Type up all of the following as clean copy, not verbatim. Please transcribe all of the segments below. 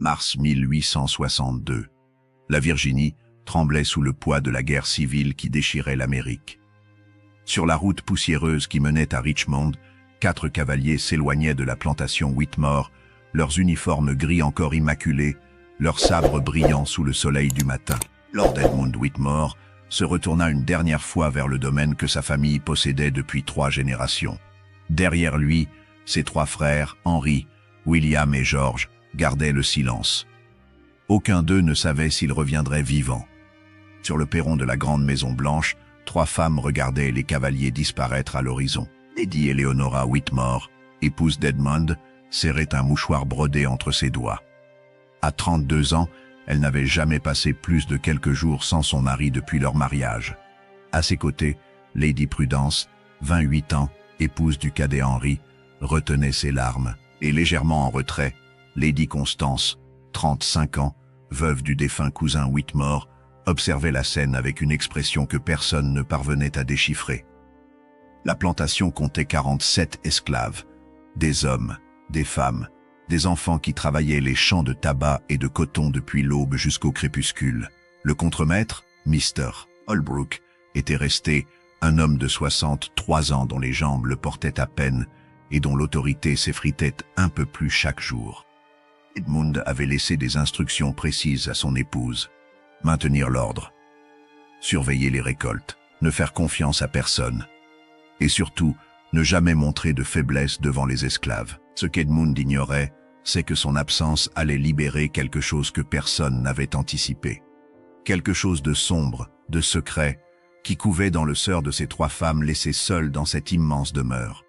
Mars 1862. La Virginie tremblait sous le poids de la guerre civile qui déchirait l'Amérique. Sur la route poussiéreuse qui menait à Richmond, 4 cavaliers s'éloignaient de la plantation Whitmore, leurs uniformes gris encore immaculés, leurs sabres brillants sous le soleil du matin. Lord Edmund Whitmore se retourna une dernière fois vers le domaine que sa famille possédait depuis 3 générations. Derrière lui, ses 3 frères, Henry, William et George, gardaient le silence. Aucun d'eux ne savait s'il reviendrait vivant. Sur le perron de la grande maison blanche, 3 femmes regardaient les cavaliers disparaître à l'horizon. Lady Eleonora Whitmore, épouse d'Edmund, serrait un mouchoir brodé entre ses doigts. À 32 ans, elle n'avait jamais passé plus de quelques jours sans son mari depuis leur mariage. À ses côtés, Lady Prudence, 28 ans, épouse du cadet Henry, retenait ses larmes, et légèrement en retrait, Lady Constance, 35 ans, veuve du défunt cousin Whitmore, observait la scène avec une expression que personne ne parvenait à déchiffrer. La plantation comptait 47 esclaves, des hommes, des femmes, des enfants qui travaillaient les champs de tabac et de coton depuis l'aube jusqu'au crépuscule. Le contremaître, Mr. Holbrook, était resté un homme de 63 ans dont les jambes le portaient à peine et dont l'autorité s'effritait un peu plus chaque jour. Edmund avait laissé des instructions précises à son épouse. Maintenir l'ordre, surveiller les récoltes, ne faire confiance à personne, et surtout, ne jamais montrer de faiblesse devant les esclaves. Ce qu'Edmund ignorait, c'est que son absence allait libérer quelque chose que personne n'avait anticipé. Quelque chose de sombre, de secret, qui couvait dans le sœur de ces 3 femmes laissées seules dans cette immense demeure.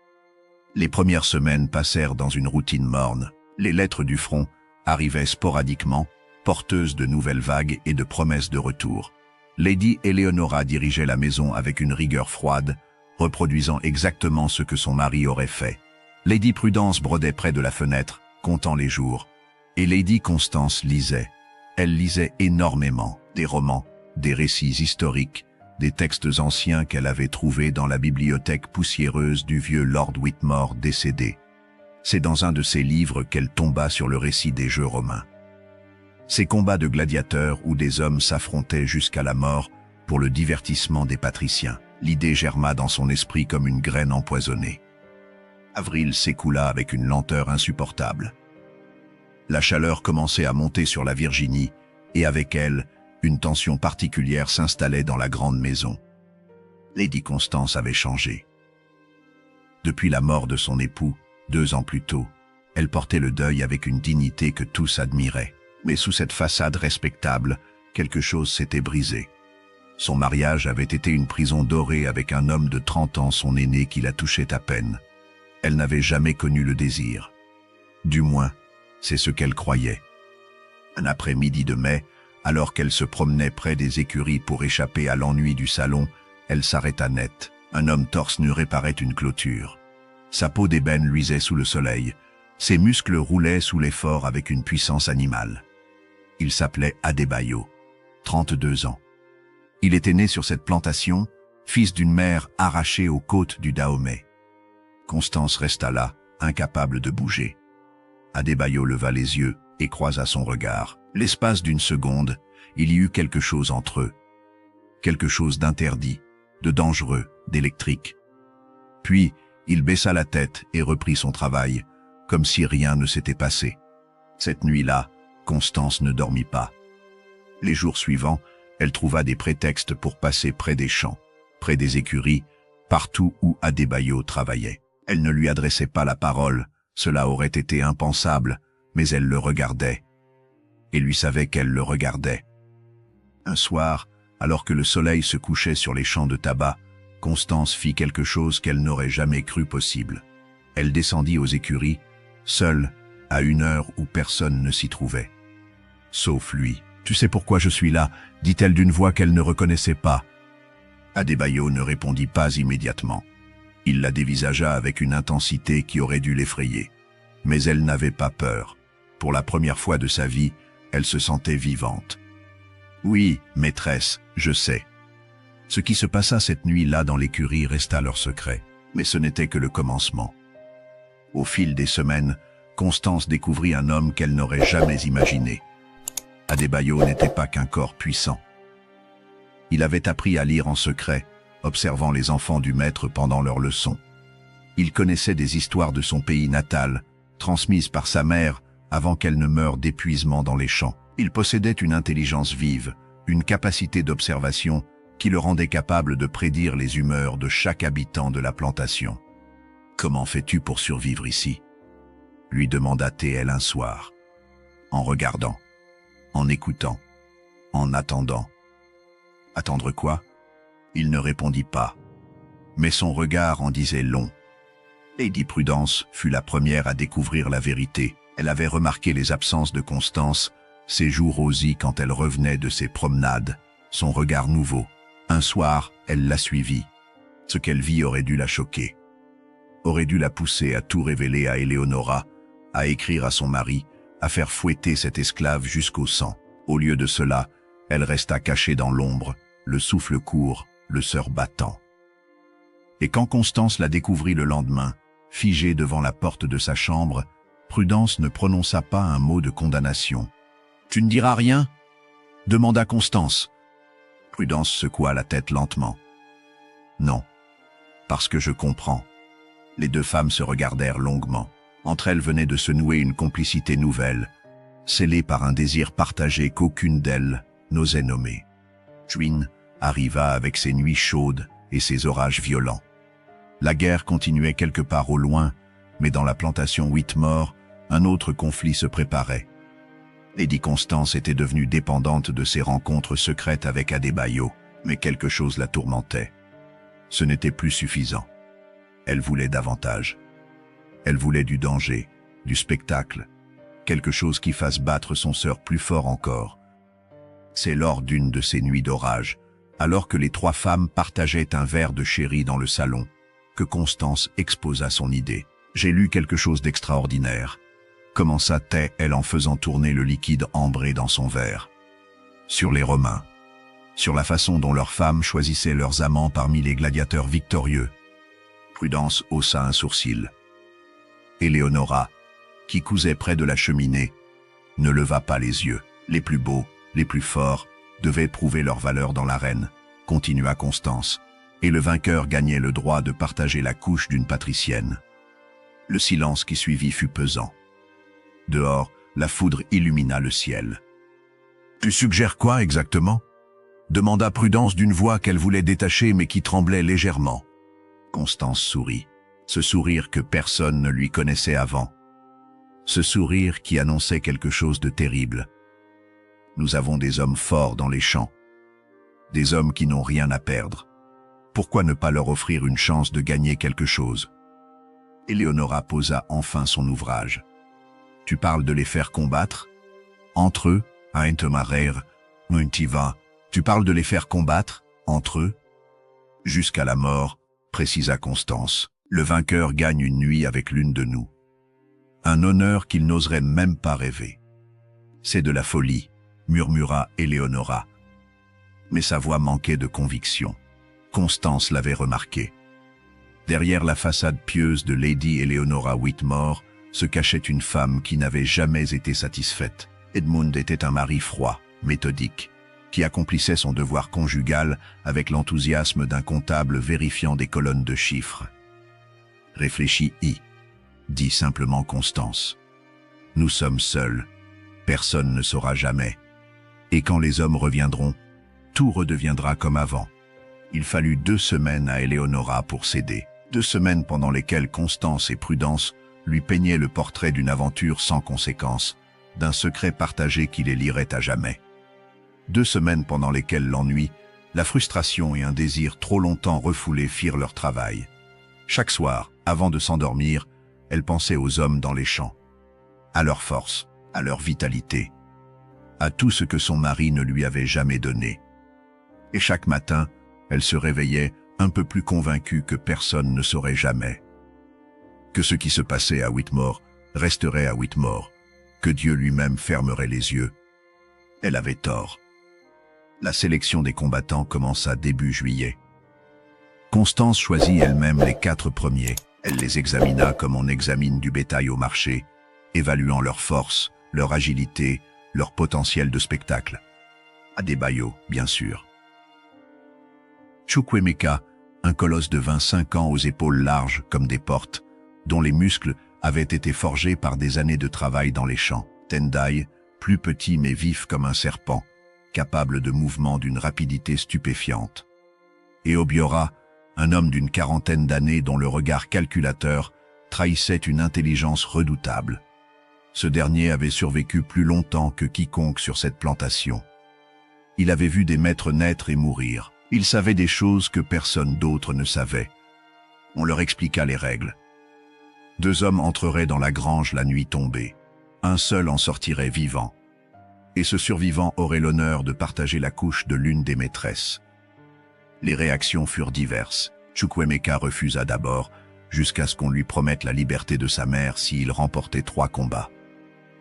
Les premières semaines passèrent dans une routine morne. Les lettres du front arrivaient sporadiquement, porteuses de nouvelles vagues et de promesses de retour. Lady Eleonora dirigeait la maison avec une rigueur froide, reproduisant exactement ce que son mari aurait fait. Lady Prudence brodait près de la fenêtre, comptant les jours. Et Lady Constance lisait. Elle lisait énormément, des romans, des récits historiques, des textes anciens qu'elle avait trouvés dans la bibliothèque poussiéreuse du vieux Lord Whitmore décédé. C'est dans un de ces livres qu'elle tomba sur le récit des jeux romains. Ces combats de gladiateurs où des hommes s'affrontaient jusqu'à la mort pour le divertissement des patriciens. L'idée germa dans son esprit comme une graine empoisonnée. Avril s'écoula avec une lenteur insupportable. La chaleur commençait à monter sur la Virginie, et avec elle, une tension particulière s'installait dans la grande maison. Lady Constance avait changé. Depuis la mort de son époux, 2 ans plus tôt, elle portait le deuil avec une dignité que tous admiraient. Mais sous cette façade respectable, quelque chose s'était brisé. Son mariage avait été une prison dorée avec un homme de 30 ans, son aîné, qui la touchait à peine. Elle n'avait jamais connu le désir. Du moins, c'est ce qu'elle croyait. Un après-midi de mai, alors qu'elle se promenait près des écuries pour échapper à l'ennui du salon, elle s'arrêta net. Un homme torse nu réparait une clôture. Sa peau d'ébène luisait sous le soleil. Ses muscles roulaient sous l'effort avec une puissance animale. Il s'appelait Adebayo, 32 ans. Il était né sur cette plantation, fils d'une mère arrachée aux côtes du Dahomey. Constance resta là, incapable de bouger. Adebayo leva les yeux et croisa son regard. L'espace d'une seconde, il y eut quelque chose entre eux. Quelque chose d'interdit, de dangereux, d'électrique. Puis, il baissa la tête et reprit son travail, comme si rien ne s'était passé. Cette nuit-là, Constance ne dormit pas. Les jours suivants, elle trouva des prétextes pour passer près des champs, près des écuries, partout où Adebayo travaillait. Elle ne lui adressait pas la parole, cela aurait été impensable, mais elle le regardait. Et lui savait qu'elle le regardait. Un soir, alors que le soleil se couchait sur les champs de tabac, Constance fit quelque chose qu'elle n'aurait jamais cru possible. Elle descendit aux écuries, seule, à une heure où personne ne s'y trouvait. Sauf lui. « Tu sais pourquoi je suis là ?» dit-elle d'une voix qu'elle ne reconnaissait pas. Adebayo ne répondit pas immédiatement. Il la dévisagea avec une intensité qui aurait dû l'effrayer. Mais elle n'avait pas peur. Pour la première fois de sa vie, elle se sentait vivante. « Oui, maîtresse, je sais. » Ce qui se passa cette nuit-là dans l'écurie resta leur secret, mais ce n'était que le commencement. Au fil des semaines, Constance découvrit un homme qu'elle n'aurait jamais imaginé. Adebayo n'était pas qu'un corps puissant. Il avait appris à lire en secret, observant les enfants du maître pendant leurs leçons. Il connaissait des histoires de son pays natal, transmises par sa mère avant qu'elle ne meure d'épuisement dans les champs. Il possédait une intelligence vive, une capacité d'observation qui le rendait capable de prédire les humeurs de chaque habitant de la plantation. « Comment fais-tu pour survivre ici ?» lui demanda TL un soir. En regardant, en écoutant, en attendant. Attendre quoi? Il ne répondit pas, mais son regard en disait long. Lady Prudence fut la première à découvrir la vérité. Elle avait remarqué les absences de Constance, ses joues rosies quand elle revenait de ses promenades, son regard nouveau. Un soir, elle l'a suivi. Ce qu'elle vit aurait dû la choquer. Aurait dû la pousser à tout révéler à Eleonora, à écrire à son mari, à faire fouetter cet esclave jusqu'au sang. Au lieu de cela, elle resta cachée dans l'ombre, le souffle court, le cœur battant. Et quand Constance la découvrit le lendemain, figée devant la porte de sa chambre, Prudence ne prononça pas un mot de condamnation. « Tu ne diras rien ?» demanda Constance. Prudence secoua la tête lentement. « Non, parce que je comprends. » Les deux femmes se regardèrent longuement. Entre elles venait de se nouer une complicité nouvelle, scellée par un désir partagé qu'aucune d'elles n'osait nommer. Juin arriva avec ses nuits chaudes et ses orages violents. La guerre continuait quelque part au loin, mais dans la plantation Whitmore, un autre conflit se préparait. Lady Constance était devenue dépendante de ses rencontres secrètes avec Adebayo, mais quelque chose la tourmentait. Ce n'était plus suffisant. Elle voulait davantage. Elle voulait du danger, du spectacle, quelque chose qui fasse battre son cœur plus fort encore. C'est lors d'une de ces nuits d'orage, alors que les trois femmes partageaient un verre de sherry dans le salon, que Constance exposa son idée. « J'ai lu quelque chose d'extraordinaire », commença-t-elle en faisant tourner le liquide ambré dans son verre. « Sur les Romains, sur la façon dont leurs femmes choisissaient leurs amants parmi les gladiateurs victorieux. » Prudence haussa un sourcil. Eleonora, qui cousait près de la cheminée, ne leva pas les yeux. Les plus beaux, les plus forts, devaient prouver leur valeur dans l'arène, continua Constance, et le vainqueur gagnait le droit de partager la couche d'une patricienne. Le silence qui suivit fut pesant. Dehors, la foudre illumina le ciel. « Tu suggères quoi exactement ?» demanda Prudence d'une voix qu'elle voulait détacher mais qui tremblait légèrement. Constance sourit, ce sourire que personne ne lui connaissait avant. Ce sourire qui annonçait quelque chose de terrible. Nous avons des hommes forts dans les champs, des hommes qui n'ont rien à perdre. Pourquoi ne pas leur offrir une chance de gagner quelque chose? Eleonora posa enfin son ouvrage. Tu parles de les faire combattre? Entre eux, à Entemarer, Muntiva, tu parles de les faire combattre, entre eux? Jusqu'à la mort, précisa Constance. Le vainqueur gagne une nuit avec l'une de nous. Un honneur qu'il n'oserait même pas rêver. C'est de la folie, murmura Eleonora. Mais sa voix manquait de conviction. Constance l'avait remarqué. Derrière la façade pieuse de Lady Eleonora Whitmore se cachait une femme qui n'avait jamais été satisfaite. Edmund était un mari froid, méthodique, qui accomplissait son devoir conjugal avec l'enthousiasme d'un comptable vérifiant des colonnes de chiffres. « Réfléchis-y », dit simplement Constance. « Nous sommes seuls. Personne ne saura jamais. Et quand les hommes reviendront, tout redeviendra comme avant. » Il fallut 2 semaines à Eleonora pour céder. 2 semaines pendant lesquelles Constance et Prudence lui peignaient le portrait d'une aventure sans conséquence, d'un secret partagé qui les lierait à jamais. 2 semaines pendant lesquelles l'ennui, la frustration et un désir trop longtemps refoulé firent leur travail. Chaque soir, avant de s'endormir, elle pensait aux hommes dans les champs, à leur force, à leur vitalité, à tout ce que son mari ne lui avait jamais donné. Et chaque matin, elle se réveillait un peu plus convaincue que personne ne saurait jamais. Que ce qui se passait à Whitmore resterait à Whitmore, que Dieu lui-même fermerait les yeux. Elle avait tort. La sélection des combattants commença début juillet. Constance choisit elle-même les 4 premiers. Elle les examina comme on examine du bétail au marché, évaluant leur force, leur agilité, leur potentiel de spectacle. Adebayo, bien sûr. Chukwuemeka, un colosse de 25 ans aux épaules larges comme des portes, dont les muscles avaient été forgés par des années de travail dans les champs. Tendai, plus petit mais vif comme un serpent, capable de mouvements d'une rapidité stupéfiante. Et Obiora, un homme d'une quarantaine d'années dont le regard calculateur trahissait une intelligence redoutable. Ce dernier avait survécu plus longtemps que quiconque sur cette plantation. Il avait vu des maîtres naître et mourir. Il savait des choses que personne d'autre ne savait. On leur expliqua les règles. 2 hommes entreraient dans la grange la nuit tombée. Un seul en sortirait vivant. Et ce survivant aurait l'honneur de partager la couche de l'une des maîtresses. Les réactions furent diverses. Chukwuemeka refusa d'abord, jusqu'à ce qu'on lui promette la liberté de sa mère s'il remportait 3 combats.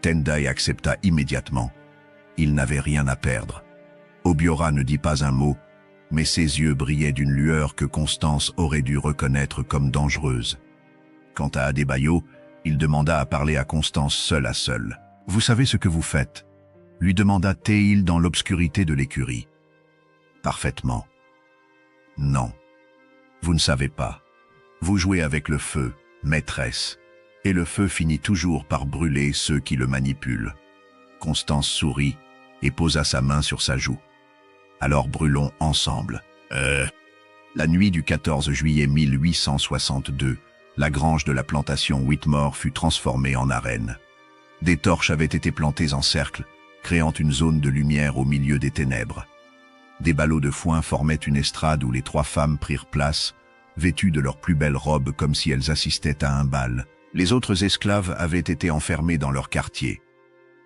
Tendai accepta immédiatement. Il n'avait rien à perdre. Obiora ne dit pas un mot, mais ses yeux brillaient d'une lueur que Constance aurait dû reconnaître comme dangereuse. Quant à Adebayo, il demanda à parler à Constance seul à seul. « Vous savez ce que vous faites ?» lui demanda Théil dans l'obscurité de l'écurie. « Parfaitement. »« Non. Vous ne savez pas. Vous jouez avec le feu, maîtresse, et le feu finit toujours par brûler ceux qui le manipulent. » Constance sourit et posa sa main sur sa joue. « Alors brûlons ensemble. » La nuit du 14 juillet 1862, la grange de la plantation Whitmore fut transformée en arène. Des torches avaient été plantées en cercle, créant une zone de lumière au milieu des ténèbres. Des ballots de foin formaient une estrade où les 3 femmes prirent place, vêtues de leurs plus belles robes comme si elles assistaient à un bal. Les autres esclaves avaient été enfermés dans leur quartier.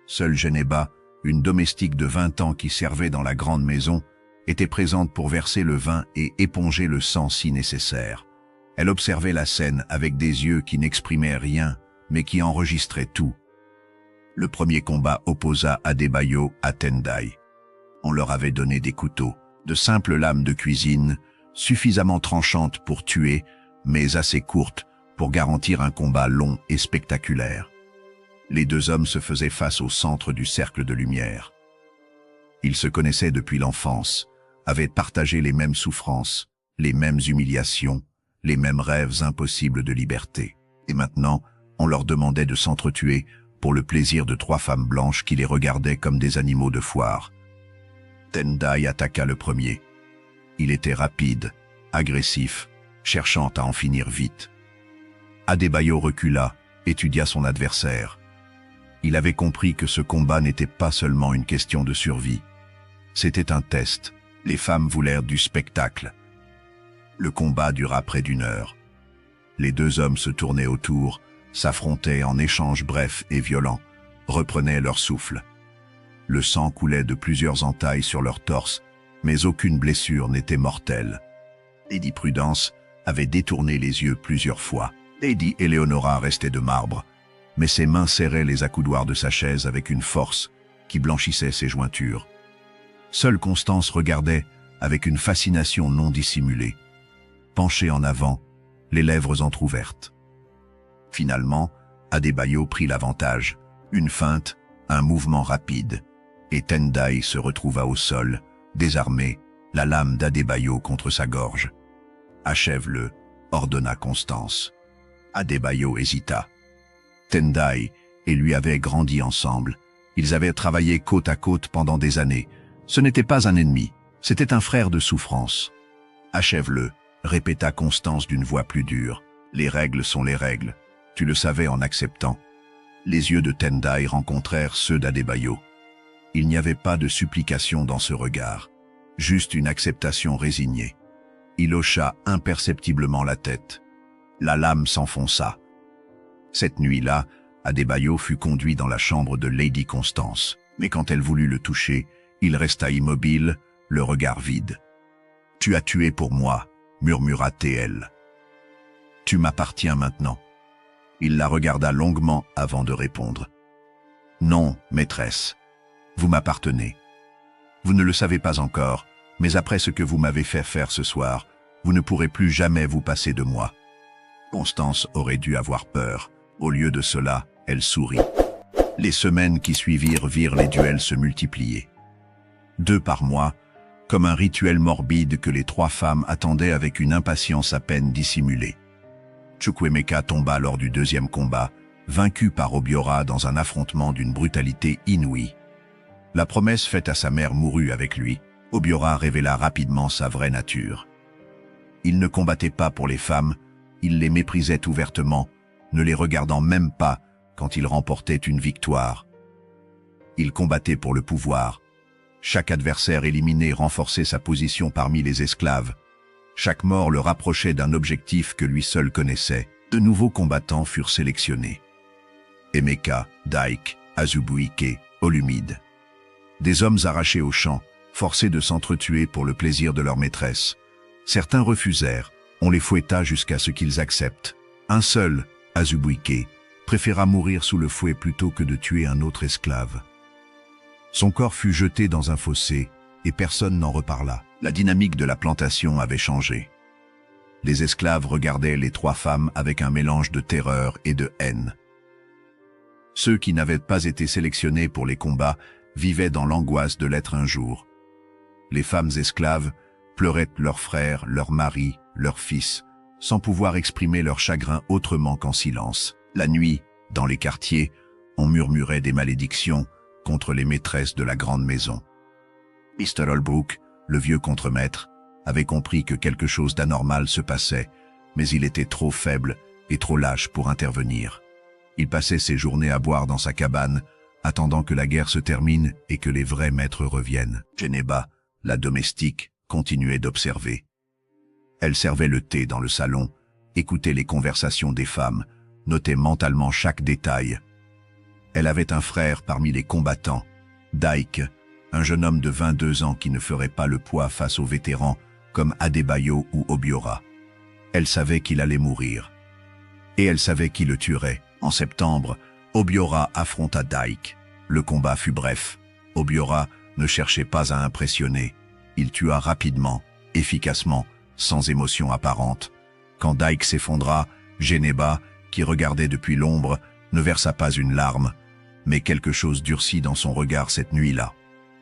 Seule Geneba, une domestique de 20 ans qui servait dans la grande maison, était présente pour verser le vin et éponger le sang si nécessaire. Elle observait la scène avec des yeux qui n'exprimaient rien, mais qui enregistraient tout. Le premier combat opposa Adebayo à Tendai. On leur avait donné des couteaux, de simples lames de cuisine, suffisamment tranchantes pour tuer, mais assez courtes pour garantir un combat long et spectaculaire. Les 2 hommes se faisaient face au centre du cercle de lumière. Ils se connaissaient depuis l'enfance, avaient partagé les mêmes souffrances, les mêmes humiliations, les mêmes rêves impossibles de liberté. Et maintenant, on leur demandait de s'entretuer pour le plaisir de 3 femmes blanches qui les regardaient comme des animaux de foire. Tendai attaqua le premier. Il était rapide, agressif, cherchant à en finir vite. Adebayo recula, étudia son adversaire. Il avait compris que ce combat n'était pas seulement une question de survie. C'était un test. Les femmes voulèrent du spectacle. Le combat dura près d'1 heure. Les 2 hommes se tournaient autour, s'affrontaient en échanges brefs et violents, reprenaient leur souffle. Le sang coulait de plusieurs entailles sur leur torse, mais aucune blessure n'était mortelle. Lady Prudence avait détourné les yeux plusieurs fois. Lady Eleonora restait de marbre, mais ses mains serraient les accoudoirs de sa chaise avec une force qui blanchissait ses jointures. Seule Constance regardait avec une fascination non dissimulée, penchée en avant, les lèvres entr'ouvertes. Finalement, Adebayo prit l'avantage, une feinte, un mouvement rapide, et Tendai se retrouva au sol, désarmé, la lame d'Adebayo contre sa gorge. « Achève-le » ordonna Constance. Adebayo hésita. Tendai et lui avaient grandi ensemble. Ils avaient travaillé côte à côte pendant des années. Ce n'était pas un ennemi, c'était un frère de souffrance. « Achève-le » répéta Constance d'une voix plus dure. « Les règles sont les règles. Tu le savais en acceptant. » Les yeux de Tendai rencontrèrent ceux d'Adebayo. Il n'y avait pas de supplication dans ce regard, juste une acceptation résignée. Il hocha imperceptiblement la tête. La lame s'enfonça. Cette nuit-là, Adebayo fut conduit dans la chambre de Lady Constance, mais quand elle voulut le toucher, il resta immobile, le regard vide. « Tu as tué pour moi » murmura T.L. « Tu m'appartiens maintenant. » Il la regarda longuement avant de répondre. « Non, maîtresse, vous m'appartenez. Vous ne le savez pas encore, mais après ce que vous m'avez fait faire ce soir, vous ne pourrez plus jamais vous passer de moi. » Constance aurait dû avoir peur. Au lieu de cela, elle sourit. Les semaines qui suivirent virent les duels se multiplier. 2 par mois, comme un rituel morbide que les 3 femmes attendaient avec une impatience à peine dissimulée. Chukwuemeka tomba lors du 2e combat, vaincu par Obiora dans un affrontement d'une brutalité inouïe. La promesse faite à sa mère mourut avec lui. Obiora révéla rapidement sa vraie nature. Il ne combattait pas pour les femmes, il les méprisait ouvertement, ne les regardant même pas quand il remportait une victoire. Il combattait pour le pouvoir. Chaque adversaire éliminé renforçait sa position parmi les esclaves. Chaque mort le rapprochait d'un objectif que lui seul connaissait. De nouveaux combattants furent sélectionnés. Emeka, Dyke, Azubuike, Olumide. Des hommes arrachés au champ, forcés de s'entretuer pour le plaisir de leur maîtresse. Certains refusèrent, on les fouetta jusqu'à ce qu'ils acceptent. Un seul, Azubuike, préféra mourir sous le fouet plutôt que de tuer un autre esclave. Son corps fut jeté dans un fossé et personne n'en reparla. La dynamique de la plantation avait changé. Les esclaves regardaient les 3 femmes avec un mélange de terreur et de haine. Ceux qui n'avaient pas été sélectionnés pour les combats vivaient dans l'angoisse de l'être un jour. Les femmes esclaves pleuraient leurs frères, leurs maris, leurs fils, sans pouvoir exprimer leur chagrin autrement qu'en silence. La nuit, dans les quartiers, on murmurait des malédictions contre les maîtresses de la grande maison. Mr. Holbrook, le vieux contremaître, avait compris que quelque chose d'anormal se passait, mais il était trop faible et trop lâche pour intervenir. Il passait ses journées à boire dans sa cabane, attendant que la guerre se termine et que les vrais maîtres reviennent. Geneba, la domestique, continuait d'observer. Elle servait le thé dans le salon, écoutait les conversations des femmes, notait mentalement chaque détail. Elle avait un frère parmi les combattants, Dyke, un jeune homme de 22 ans qui ne ferait pas le poids face aux vétérans comme Adebayo ou Obiora. Elle savait qu'il allait mourir. Et elle savait qui le tuerait. En septembre, Obiora affronta Dyke. Le combat fut bref. Obiora ne cherchait pas à impressionner. Il tua rapidement, efficacement, sans émotion apparente. Quand Dyke s'effondra, Geneba, qui regardait depuis l'ombre, ne versa pas une larme, mais quelque chose durcit dans son regard cette nuit-là.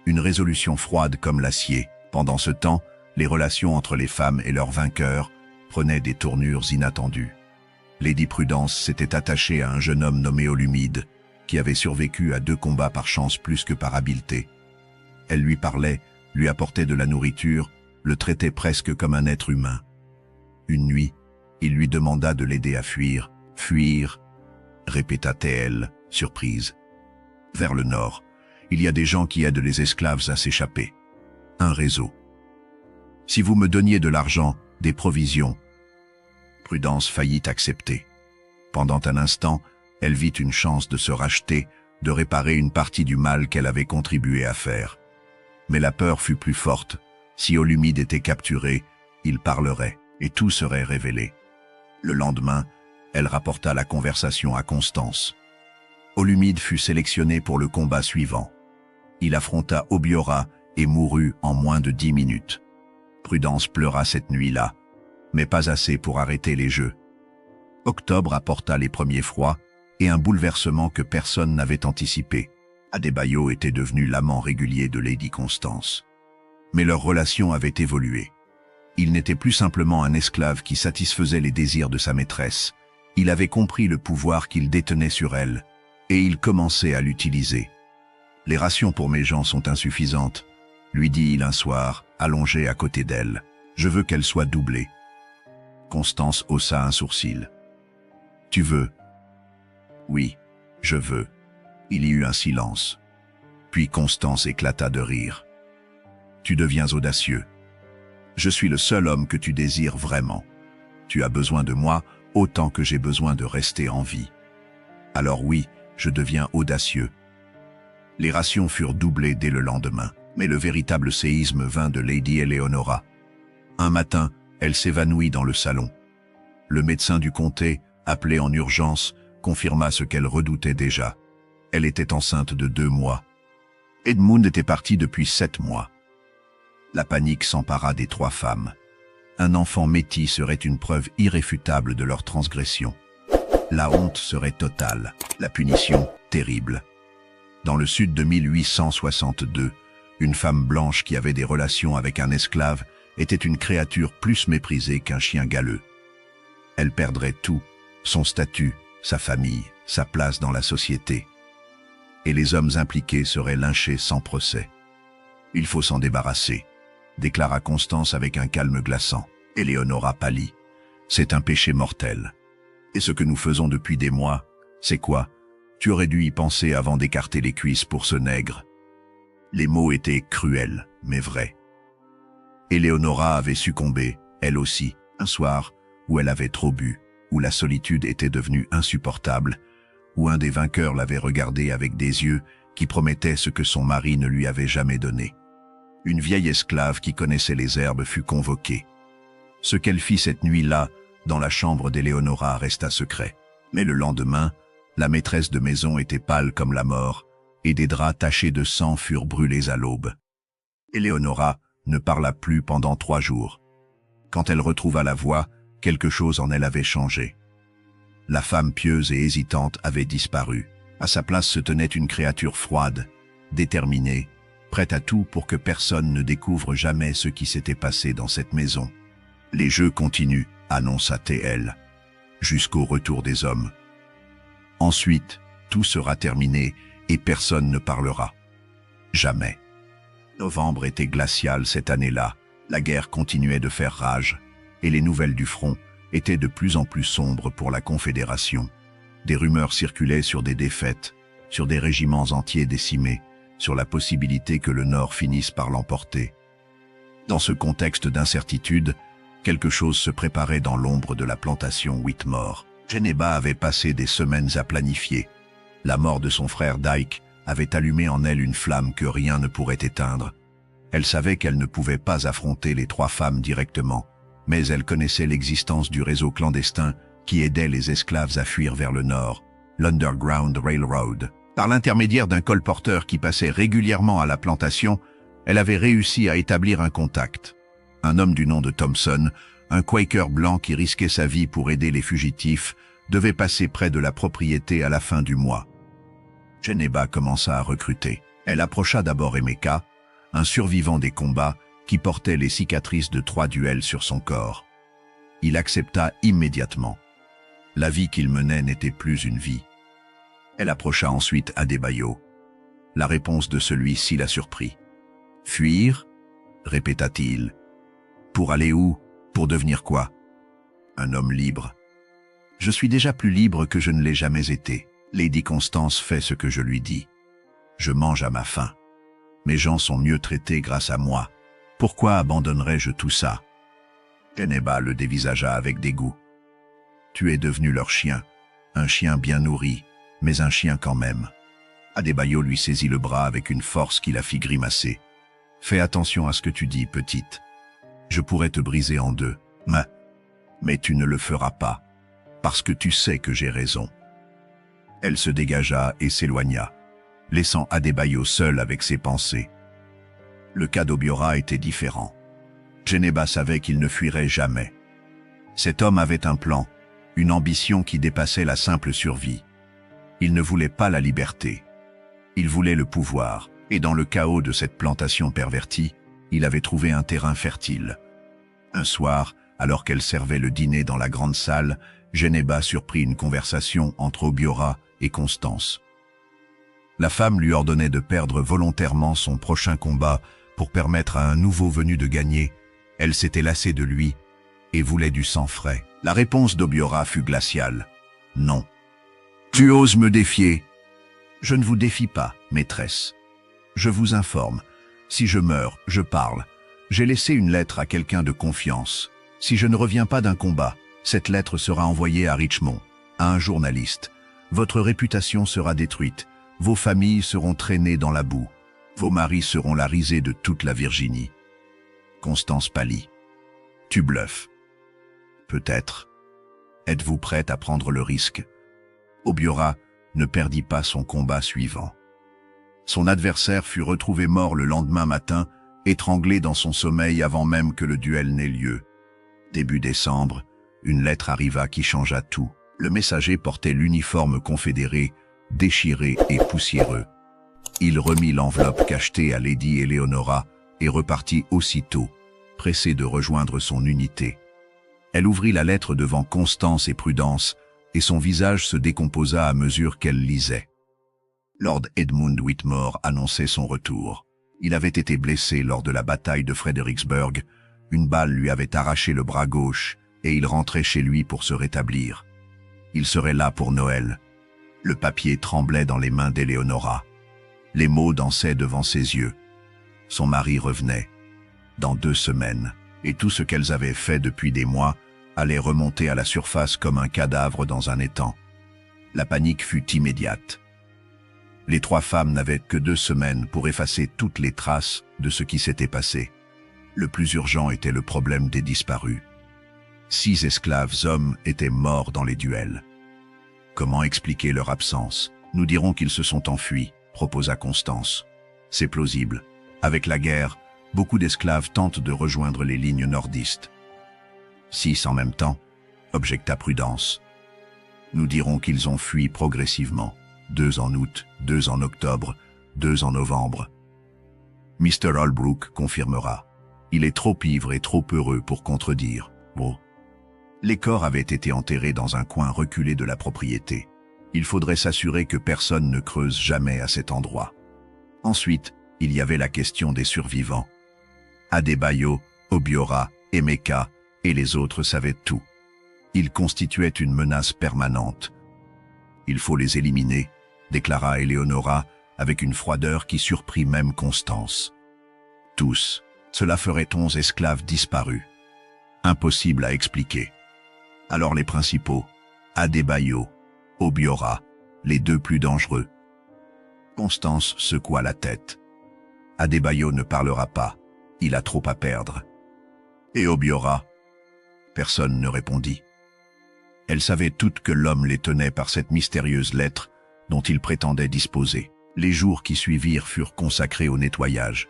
Une résolution froide comme l'acier. Pendant ce temps, les relations entre les femmes et leurs vainqueurs prenaient des tournures inattendues. Lady Prudence s'était attachée à un jeune homme nommé Olumide, qui avait survécu à 2 combats par chance plus que par habileté. Elle lui parlait, lui apportait de la nourriture, le traitait presque comme un être humain. Une nuit, il lui demanda de l'aider à fuir. « Fuir » répéta-t-elle, surprise. « Vers le nord, il y a des gens qui aident les esclaves à s'échapper. Un réseau. Si vous me donniez de l'argent, des provisions. » Prudence faillit accepter. Pendant un instant, elle vit une chance de se racheter, de réparer une partie du mal qu'elle avait contribué à faire. Mais la peur fut plus forte. Si Olumide était capturé, il parlerait, et tout serait révélé. Le lendemain, elle rapporta la conversation à Constance. Olumide fut sélectionné pour le combat suivant. Il affronta Obiora et mourut en moins de 10 minutes. Prudence pleura cette nuit-là, mais pas assez pour arrêter les jeux. Octobre apporta les premiers froids et un bouleversement que personne n'avait anticipé. Adebayo était devenu l'amant régulier de Lady Constance. Mais leur relation avait évolué. Il n'était plus simplement un esclave qui satisfaisait les désirs de sa maîtresse. Il avait compris le pouvoir qu'il détenait sur elle, et il commençait à l'utiliser. « Les rations pour mes gens sont insuffisantes », lui dit-il un soir, allongé à côté d'elle. « Je veux qu'elles soient doublées. » Constance haussa un sourcil. « Tu veux ?»« Oui, je veux. » Il y eut un silence. Puis Constance éclata de rire. « Tu deviens audacieux. Je suis le seul homme que tu désires vraiment. Tu as besoin de moi autant que j'ai besoin de rester en vie. Alors oui, je deviens audacieux. » Les rations furent doublées dès le lendemain, mais le véritable séisme vint de Lady Eleonora. Un matin, elle s'évanouit dans le salon. Le médecin du comté, appelé en urgence, confirma ce qu'elle redoutait déjà. Elle était enceinte de 2 mois. Edmund était parti depuis 7 mois. La panique s'empara des 3 femmes. Un enfant métis serait une preuve irréfutable de leur transgression. La honte serait totale, la punition terrible. Dans le sud de 1862, une femme blanche qui avait des relations avec un esclave était une créature plus méprisée qu'un chien galeux. Elle perdrait tout, son statut, sa famille, sa place dans la société. Et les hommes impliqués seraient lynchés sans procès. Il faut s'en débarrasser, déclara Constance avec un calme glaçant. Éléonora pâlit. C'est un péché mortel. Et ce que nous faisons depuis des mois, c'est quoi? Tu aurais dû y penser avant d'écarter les cuisses pour ce nègre. Les mots étaient cruels, mais vrais. Éléonora avait succombé, elle aussi, un soir où elle avait trop bu, où la solitude était devenue insupportable, où un des vainqueurs l'avait regardée avec des yeux qui promettaient ce que son mari ne lui avait jamais donné. Une vieille esclave qui connaissait les herbes fut convoquée. Ce qu'elle fit cette nuit-là, dans la chambre d'Éléonora, resta secret. Mais le lendemain, la maîtresse de maison était pâle comme la mort, et des draps tachés de sang furent brûlés à l'aube. Éléonora ne parla plus pendant 3 jours. Quand elle retrouva la voix, quelque chose en elle avait changé. La femme pieuse et hésitante avait disparu. À sa place se tenait une créature froide, déterminée, prête à tout pour que personne ne découvre jamais ce qui s'était passé dans cette maison. Les jeux continuent, annonça T.L., jusqu'au retour des hommes. Ensuite, tout sera terminé et personne ne parlera. Jamais. Novembre était glacial cette année-là. La guerre continuait de faire rage et les nouvelles du front étaient de plus en plus sombres pour la Confédération. Des rumeurs circulaient sur des défaites, sur des régiments entiers décimés, sur la possibilité que le Nord finisse par l'emporter. Dans ce contexte d'incertitude, quelque chose se préparait dans l'ombre de la plantation Whitmore. Geneba avait passé des semaines à planifier. La mort de son frère Dyke avait allumé en elle une flamme que rien ne pourrait éteindre. Elle savait qu'elle ne pouvait pas affronter les 3 femmes directement, mais elle connaissait l'existence du réseau clandestin qui aidait les esclaves à fuir vers le nord, l'Underground Railroad. Par l'intermédiaire d'un colporteur qui passait régulièrement à la plantation, elle avait réussi à établir un contact. Un homme du nom de Thompson, un Quaker blanc qui risquait sa vie pour aider les fugitifs, devait passer près de la propriété à la fin du mois. Geneba commença à recruter. Elle approcha d'abord Emeka, un survivant des combats qui portait les cicatrices de 3 duels sur son corps. Il accepta immédiatement. La vie qu'il menait n'était plus une vie. Elle approcha ensuite Adebayo. La réponse de celui-ci la surprit. « Fuir » répéta-t-il. « Pour aller où? Pour devenir quoi? » « Un homme libre. »« Je suis déjà plus libre que je ne l'ai jamais été. Lady Constance fait ce que je lui dis. Je mange à ma faim. Mes gens sont mieux traités grâce à moi. Pourquoi abandonnerais-je tout ça ?» Geneba le dévisagea avec dégoût. « Tu es devenu leur chien, un chien bien nourri, mais un chien quand même. » Adebayo lui saisit le bras avec une force qui la fit grimacer. « Fais attention à ce que tu dis, petite. Je pourrais te briser en 2. Mais tu ne le feras pas, parce que tu sais que j'ai raison. » Elle se dégagea et s'éloigna, laissant Adebayo seul avec ses pensées. Le cas d'Obiora était différent. Geneba savait qu'il ne fuirait jamais. Cet homme avait un plan, une ambition qui dépassait la simple survie. Il ne voulait pas la liberté. Il voulait le pouvoir, et dans le chaos de cette plantation pervertie, il avait trouvé un terrain fertile. Un soir, alors qu'elle servait le dîner dans la grande salle, Geneba surprit une conversation entre Obiora et Constance. La femme lui ordonnait de perdre volontairement son prochain combat pour permettre à un nouveau venu de gagner. Elle s'était lassée de lui et voulait du sang frais. La réponse d'Obiora fut glaciale. « Non. »« Tu oses me défier ?»« Je ne vous défie pas, maîtresse. Je vous informe. Si je meurs, je parle. J'ai laissé une lettre à quelqu'un de confiance. Si je ne reviens pas d'un combat, cette lettre sera envoyée à Richmond, à un journaliste. Votre réputation sera détruite. Vos familles seront traînées dans la boue. Vos maris seront la risée de toute la Virginie. » Constance pâlit. « Tu bluffes. »« Peut-être. Êtes-vous prête à prendre le risque ?» Obiora ne perdit pas son combat suivant. Son adversaire fut retrouvé mort le lendemain matin, étranglé dans son sommeil avant même que le duel n'ait lieu. Début décembre, une lettre arriva qui changea tout. Le messager portait l'uniforme confédéré, déchiré et poussiéreux. Il remit l'enveloppe cachetée à Lady Eleonora et repartit aussitôt, pressé de rejoindre son unité. Elle ouvrit la lettre devant Constance et Prudence, et son visage se décomposa à mesure qu'elle lisait. Lord Edmund Whitmore annonçait son retour. Il avait été blessé lors de la bataille de Fredericksburg. Une balle lui avait arraché le bras gauche et il rentrait chez lui pour se rétablir. Il serait là pour Noël. Le papier tremblait dans les mains d'Eleonora. Les mots dansaient devant ses yeux. Son mari revenait. Dans 2 semaines, et tout ce qu'elles avaient fait depuis des mois allait remonter à la surface comme un cadavre dans un étang. La panique fut immédiate. Les 3 femmes n'avaient que 2 semaines pour effacer toutes les traces de ce qui s'était passé. Le plus urgent était le problème des disparus. 6 esclaves hommes étaient morts dans les duels. Comment expliquer leur absence? Nous dirons qu'ils se sont enfuis, proposa Constance. C'est plausible. Avec la guerre, beaucoup d'esclaves tentent de rejoindre les lignes nordistes. 6 en même temps, objecta Prudence. Nous dirons qu'ils ont fui progressivement. 2 en août, 2 en octobre, 2 en novembre. Mr. Holbrook confirmera. Il est trop ivre et trop heureux pour contredire. Bon. Les corps avaient été enterrés dans un coin reculé de la propriété. Il faudrait s'assurer que personne ne creuse jamais à cet endroit. Ensuite, il y avait la question des survivants. Adebayo, Obiora, Emeka et les autres savaient tout. Ils constituaient une menace permanente. Il faut les éliminer, déclara Eleonora avec une froideur qui surprit même Constance. Tous, cela ferait 11 esclaves disparus. Impossible à expliquer. Alors les principaux, Adebayo, Obiora, les 2 plus dangereux. Constance secoua la tête. Adebayo ne parlera pas, il a trop à perdre. Et Obiora? Personne ne répondit. Elles savaient toutes que l'homme les tenait par cette mystérieuse lettre dont il prétendait disposer. Les jours qui suivirent furent consacrés au nettoyage.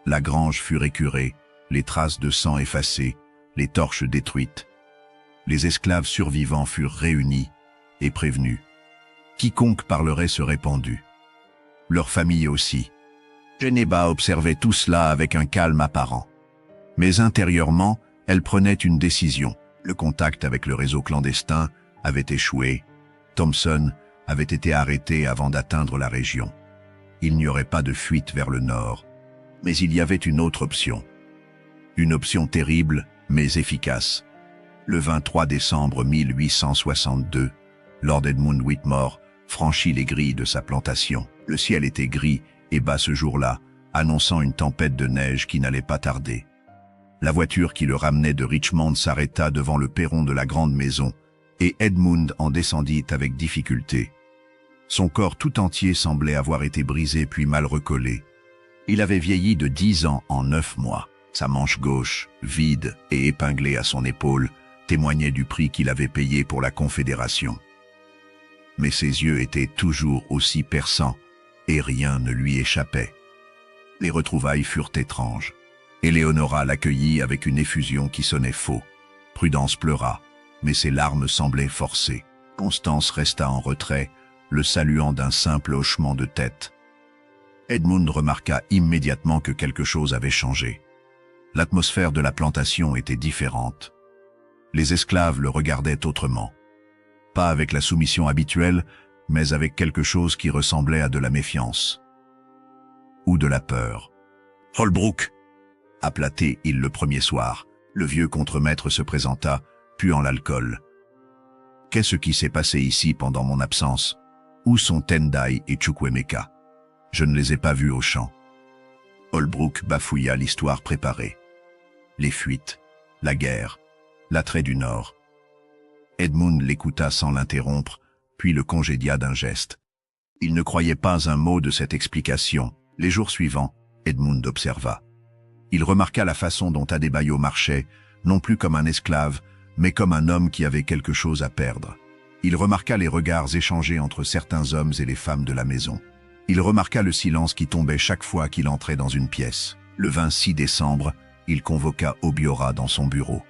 La grange fut récurée, les traces de sang effacées, les torches détruites. Les esclaves survivants furent réunis et prévenus. Quiconque parlerait serait pendu. Leur famille aussi. Geneba observait tout cela avec un calme apparent. Mais intérieurement, elle prenait une décision. Le contact avec le réseau clandestin avait échoué. Thompson avait été arrêté avant d'atteindre la région. Il n'y aurait pas de fuite vers le nord. Mais il y avait une autre option. Une option terrible, mais efficace. Le 23 décembre 1862, Lord Edmund Whitmore franchit les grilles de sa plantation. Le ciel était gris et bas ce jour-là, annonçant une tempête de neige qui n'allait pas tarder. La voiture qui le ramenait de Richmond s'arrêta devant le perron de la grande maison, et Edmund en descendit avec difficulté. Son corps tout entier semblait avoir été brisé puis mal recollé. Il avait vieilli de 10 ans en 9 mois. Sa manche gauche, vide et épinglée à son épaule, témoignait du prix qu'il avait payé pour la Confédération. Mais ses yeux étaient toujours aussi perçants, et rien ne lui échappait. Les retrouvailles furent étranges. Eleonora l'accueillit avec une effusion qui sonnait faux. Prudence pleura, mais ses larmes semblaient forcées. Constance resta en retrait, le saluant d'un simple hochement de tête. Edmund remarqua immédiatement que quelque chose avait changé. L'atmosphère de la plantation était différente. Les esclaves le regardaient autrement. Pas avec la soumission habituelle, mais avec quelque chose qui ressemblait à de la méfiance. Ou de la peur. « Holbrook !» appela-t-il le premier soir. Le vieux contremaître se présenta, puant l'alcool. « Qu'est-ce qui s'est passé ici pendant mon absence? Où sont Tendai et Chukwemeka? Je ne les ai pas vus au champ. » Holbrook bafouilla l'histoire préparée. Les fuites, la guerre, l'attrait du Nord. Edmund l'écouta sans l'interrompre, puis le congédia d'un geste. Il ne croyait pas un mot de cette explication. Les jours suivants, Edmund observa. Il remarqua la façon dont Adebayo marchait, non plus comme un esclave, mais comme un homme qui avait quelque chose à perdre. Il remarqua les regards échangés entre certains hommes et les femmes de la maison. Il remarqua le silence qui tombait chaque fois qu'il entrait dans une pièce. Le 26 décembre, il convoqua Obiora dans son bureau.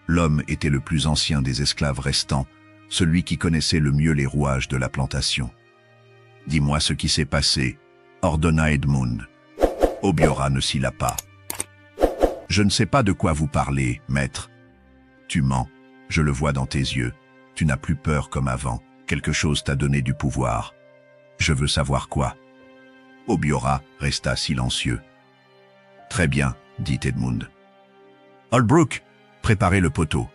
L'homme était le plus ancien des esclaves restants, celui qui connaissait le mieux les rouages de la plantation. « Dis-moi ce qui s'est passé, ordonna Edmund. Obiora ne s'ila pas. Je ne sais pas de quoi vous parlez, maître. Tu mens, je le vois dans tes yeux. Tu n'as plus peur comme avant. Quelque chose t'a donné du pouvoir. Je veux savoir quoi. Obiora resta silencieux. Très bien, dit Edmund. Holbrook, préparez le poteau.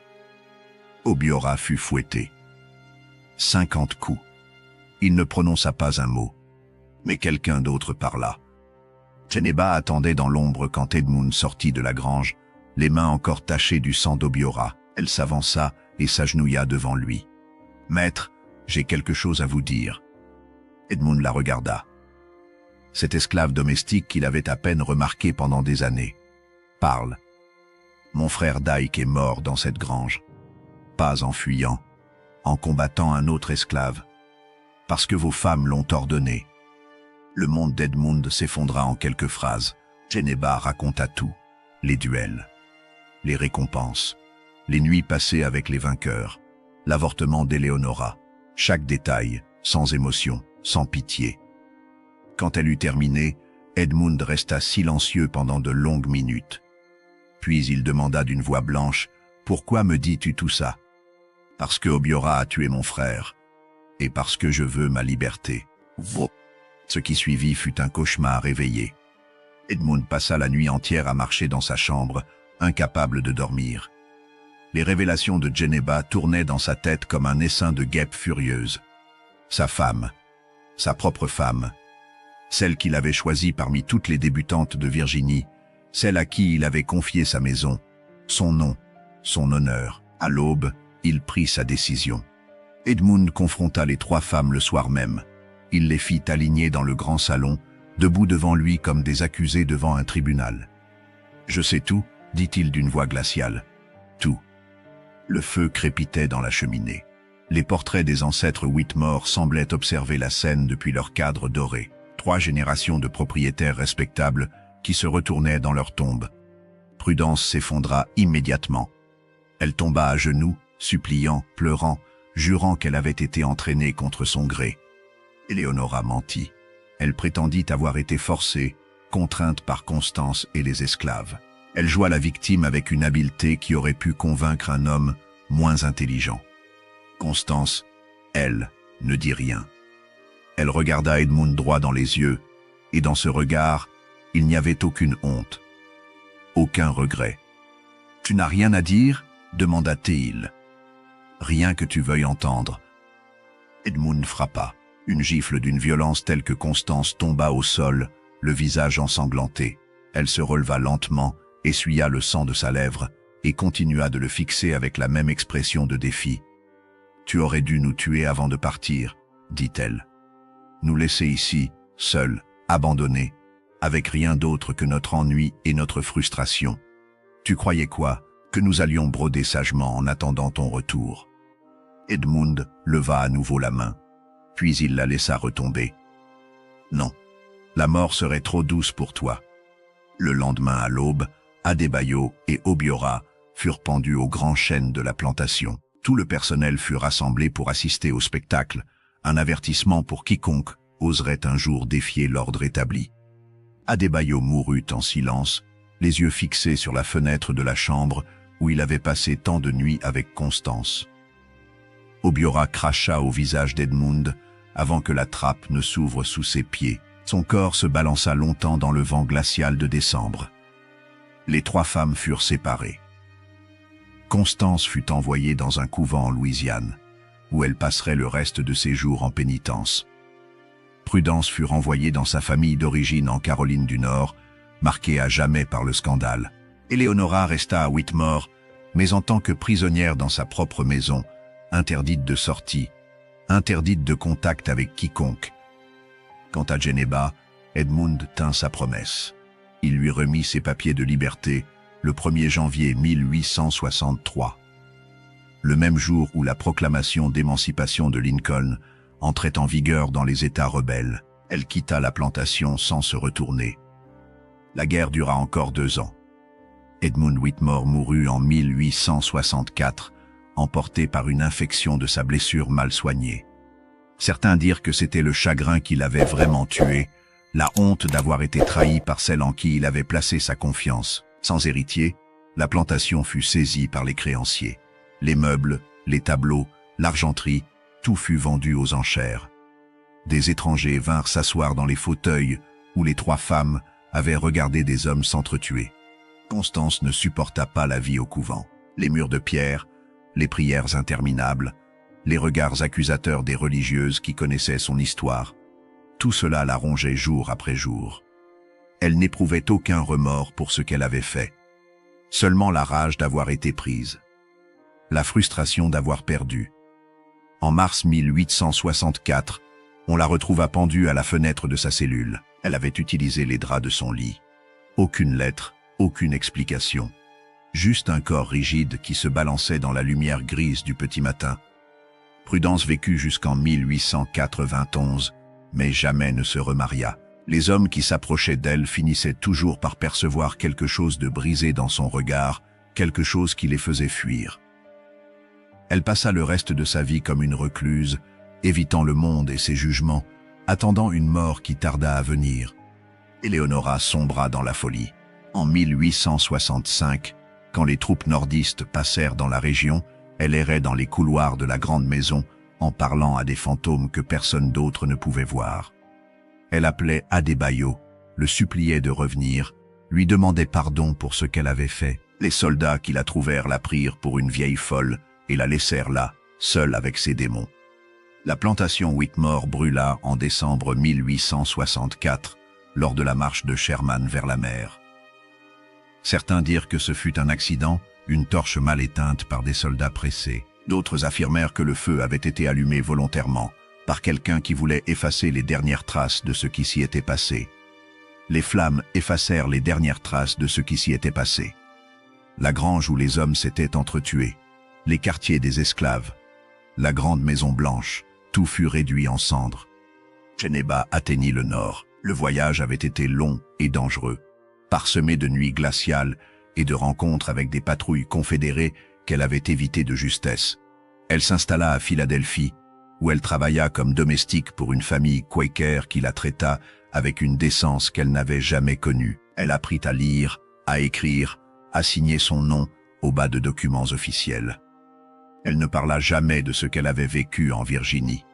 Obiora fut fouetté. 50 coups. Il ne prononça pas un mot. Mais quelqu'un d'autre parla. Geneba attendait dans l'ombre quand Edmund sortit de la grange, les mains encore tachées du sang d'Obiora. Elle s'avança et s'agenouilla devant lui. « Maître, j'ai quelque chose à vous dire. » Edmund la regarda. Cet esclave domestique qu'il avait à peine remarqué pendant des années. « Parle. Mon frère Dyke est mort dans cette grange. Pas en fuyant, en combattant un autre esclave. Parce que vos femmes l'ont ordonné. » Le monde d'Edmund s'effondra en quelques phrases. Geneba raconta tout. Les duels, les récompenses, les nuits passées avec les vainqueurs, l'avortement d'Eleonora, chaque détail, sans émotion, sans pitié. Quand elle eut terminé, Edmund resta silencieux pendant de longues minutes. Puis il demanda d'une voix blanche, « Pourquoi me dis-tu tout ça ?»« Parce que Obiora a tué mon frère, et parce que je veux ma liberté. » Ce qui suivit fut un cauchemar éveillé. Edmund passa la nuit entière à marcher dans sa chambre, incapable de dormir. Les révélations de Geneba tournaient dans sa tête comme un essaim de guêpes furieuses. Sa femme, sa propre femme, celle qu'il avait choisie parmi toutes les débutantes de Virginie, celle à qui il avait confié sa maison, son nom, son honneur. À l'aube, il prit sa décision. Edmund confronta les 3 femmes le soir même. Il les fit aligner dans le grand salon, debout devant lui comme des accusés devant un tribunal. « Je sais tout », dit-il d'une voix glaciale. « Tout. » Le feu crépitait dans la cheminée. Les portraits des ancêtres Whitmore semblaient observer la scène depuis leur cadre doré. 3 générations de propriétaires respectables qui se retournaient dans leur tombe. Prudence s'effondra immédiatement. Elle tomba à genoux, suppliant, pleurant, jurant qu'elle avait été entraînée contre son gré. Eleonora mentit. Elle prétendit avoir été forcée, contrainte par Constance et les esclaves. Elle joua la victime avec une habileté qui aurait pu convaincre un homme moins intelligent. Constance, elle, ne dit rien. Elle regarda Edmund droit dans les yeux, et dans ce regard, il n'y avait aucune honte, aucun regret. « Tu n'as rien à dire ?» demanda-t-il. « Rien que tu veuilles entendre. » Edmund frappa. Une gifle d'une violence telle que Constance tomba au sol, le visage ensanglanté. Elle se releva lentement, essuya le sang de sa lèvre et continua de le fixer avec la même expression de défi. « Tu aurais dû nous tuer avant de partir, » dit-elle. « Nous laisser ici, seuls, abandonnés, avec rien d'autre que notre ennui et notre frustration. Tu croyais quoi? Que nous allions broder sagement en attendant ton retour. » Edmund leva à nouveau la main. Puis il la laissa retomber. « Non, la mort serait trop douce pour toi. » Le lendemain à l'aube, Adebayo et Obiora furent pendus au grand chêne de la plantation. Tout le personnel fut rassemblé pour assister au spectacle, un avertissement pour quiconque oserait un jour défier l'ordre établi. Adebayo mourut en silence, les yeux fixés sur la fenêtre de la chambre où il avait passé tant de nuits avec Constance. Obiora cracha au visage d'Edmund avant que la trappe ne s'ouvre sous ses pieds. Son corps se balança longtemps dans le vent glacial de décembre. Les 3 femmes furent séparées. Constance fut envoyée dans un couvent en Louisiane, où elle passerait le reste de ses jours en pénitence. Prudence fut renvoyée dans sa famille d'origine en Caroline du Nord, marquée à jamais par le scandale. Eleonora resta à Whitmore, mais en tant que prisonnière dans sa propre maison, interdite de sortie, interdite de contact avec quiconque. Quant à Geneba, Edmund tint sa promesse. Il lui remit ses papiers de liberté le 1er janvier 1863. Le même jour où la proclamation d'émancipation de Lincoln entrait en vigueur dans les États rebelles, elle quitta la plantation sans se retourner. La guerre dura encore 2 ans. Edmund Whitmore mourut en 1864, emporté par une infection de sa blessure mal soignée. Certains dirent que c'était le chagrin qui l'avait vraiment tué, la honte d'avoir été trahi par celle en qui il avait placé sa confiance. Sans héritier, la plantation fut saisie par les créanciers. Les meubles, les tableaux, l'argenterie, tout fut vendu aux enchères. Des étrangers vinrent s'asseoir dans les fauteuils où les trois femmes avaient regardé des hommes s'entretuer. Constance ne supporta pas la vie au couvent. Les murs de pierre, les prières interminables, les regards accusateurs des religieuses qui connaissaient son histoire, tout cela la rongeait jour après jour. Elle n'éprouvait aucun remords pour ce qu'elle avait fait. Seulement la rage d'avoir été prise. La frustration d'avoir perdu. En mars 1864, on la retrouva pendue à la fenêtre de sa cellule. Elle avait utilisé les draps de son lit. Aucune lettre, aucune explication. Juste un corps rigide qui se balançait dans la lumière grise du petit matin. Prudence vécut jusqu'en 1891, mais jamais ne se remaria. Les hommes qui s'approchaient d'elle finissaient toujours par percevoir quelque chose de brisé dans son regard, quelque chose qui les faisait fuir. Elle passa le reste de sa vie comme une recluse, évitant le monde et ses jugements, attendant une mort qui tarda à venir. Éléonora sombra dans la folie. En 1865, quand les troupes nordistes passèrent dans la région, elle errait dans les couloirs de la grande maison en parlant à des fantômes que personne d'autre ne pouvait voir. Elle appelait Adebayo, le suppliait de revenir, lui demandait pardon pour ce qu'elle avait fait. Les soldats qui la trouvèrent la prirent pour une vieille folle et la laissèrent là, seule avec ses démons. La plantation Whitmore brûla en décembre 1864, lors de la marche de Sherman vers la mer. Certains dirent que ce fut un accident, une torche mal éteinte par des soldats pressés. D'autres affirmèrent que le feu avait été allumé volontairement, par quelqu'un qui voulait effacer les dernières traces de ce qui s'y était passé. Les flammes effacèrent les dernières traces de ce qui s'y était passé. La grange où les hommes s'étaient entretués, les quartiers des esclaves, la grande maison blanche, tout fut réduit en cendres. Geneba atteignit le nord. Le voyage avait été long et dangereux, parsemé de nuits glaciales et de rencontres avec des patrouilles confédérées qu'elle avait évitées de justesse. Elle s'installa à Philadelphie, où elle travailla comme domestique pour une famille quaker qui la traita avec une décence qu'elle n'avait jamais connue. Elle apprit à lire, à écrire, à signer son nom au bas de documents officiels. Elle ne parla jamais de ce qu'elle avait vécu en Virginie.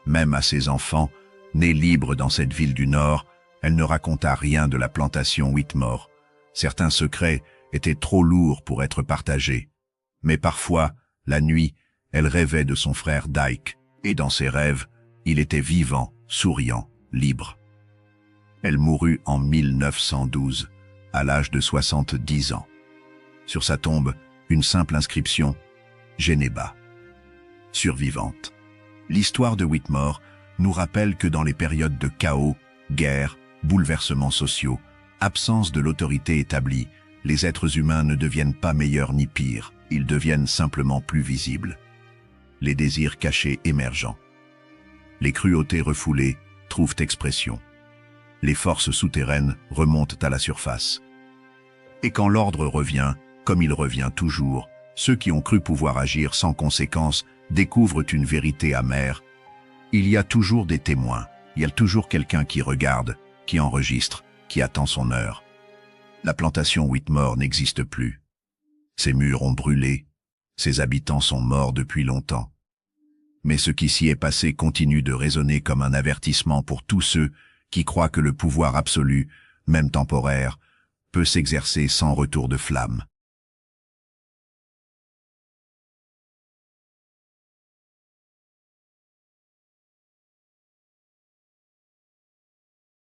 Même à ses enfants, nés libres dans cette ville du Nord, elle ne raconta rien de la plantation Whitmore. Certains secrets étaient trop lourds pour être partagés. Mais parfois, la nuit, elle rêvait de son frère Dyke, et dans ses rêves, il était vivant, souriant, libre. Elle mourut en 1912, à l'âge de 70 ans. Sur sa tombe, une simple inscription, Geneba. Survivante. L'histoire de Whitmore nous rappelle que dans les périodes de chaos, guerre, bouleversements sociaux, absence de l'autorité établie, les êtres humains ne deviennent pas meilleurs ni pires, ils deviennent simplement plus visibles. Les désirs cachés émergents. Les cruautés refoulées trouvent expression. Les forces souterraines remontent à la surface. Et quand l'ordre revient, comme il revient toujours, ceux qui ont cru pouvoir agir sans conséquence découvrent une vérité amère. Il y a toujours des témoins, il y a toujours quelqu'un qui regarde, qui enregistre, qui attend son heure. La plantation Whitmore n'existe plus. Ses murs ont brûlé, ses habitants sont morts depuis longtemps. Mais ce qui s'y est passé continue de résonner comme un avertissement pour tous ceux qui croient que le pouvoir absolu, même temporaire, peut s'exercer sans retour de flamme.